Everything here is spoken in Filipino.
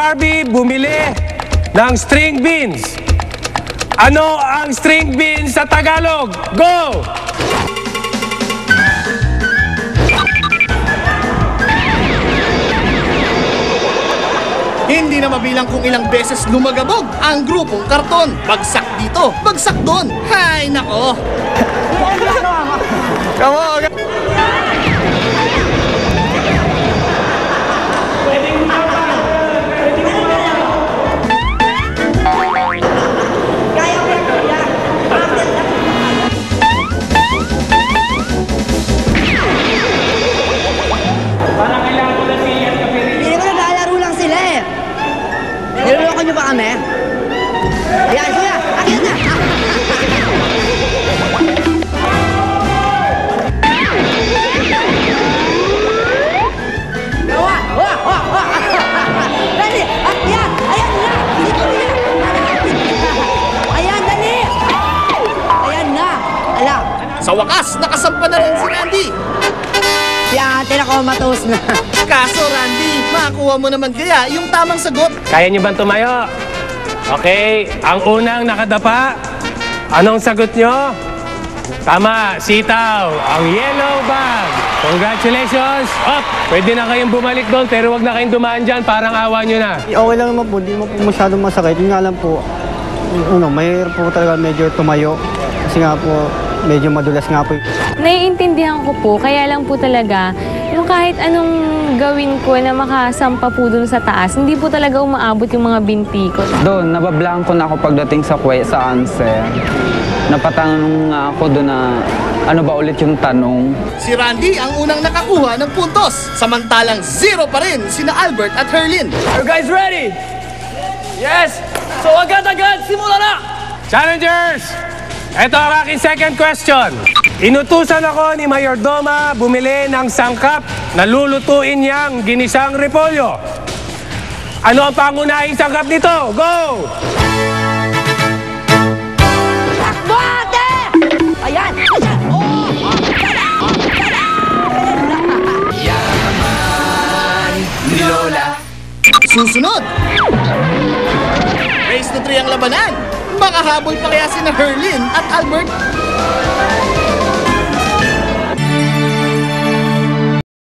Barbie bumili ng string beans. Ano ang string beans sa Tagalog? Go! Hindi na mabilang kung ilang beses lumagabog ang grupong karton. Bagsak dito, bagsak doon. Hay nako! Come on! Niloloko niyo ba kami? Ayan, kuya! Ayan na! Dali! Ayan! Ayan na! Ayan, dali! Ayan na! Ala! Sa wakas, nakasampa na rin si Randy. Si ate na comatose na. Kaso Randy, makakuha mo naman kaya yung tamang sagot. Kaya niyo bang tumayo? Okay, ang unang nakadapa. Anong sagot nyo? Tama, sitaw, ang yellow bag. Congratulations! Up! Pwede na kayong bumalik doon, pero wag na kayong dumaan dyan, parang awa nyo na. Okay lang naman po, hindi mo po masyadong masakit. Yung nga lang po, mahirap po talaga medyo tumayo. Kasi nga po, medyo madulas nga po. Naiintindihan ko po, kaya lang po talaga, yung kahit anong gawin ko na makasampa po dun sa taas, hindi po talaga umaabot yung mga binti ko. Doon, nabablanko na ako pagdating sa answer. Napatanong nga ako doon na ano ba ulit yung tanong. Si Randy ang unang nakakuha ng puntos. Samantalang 0 pa rin sina Albert at Herlin. Are you guys ready? Yes! So agad-agad, simula na! Challengers! Ito ang aking second question. Inutusan ako ni Mayordoma bumili ng sangkap na lulutuin niyang ginisang repolyo. Ano ang pangunahing sangkap nito? Go! Takbo, ate! Ayan! Ayan! Oh! Susunod! Race to 3 ang labanan. Makahabol pa kaya sina Herlin at Albert?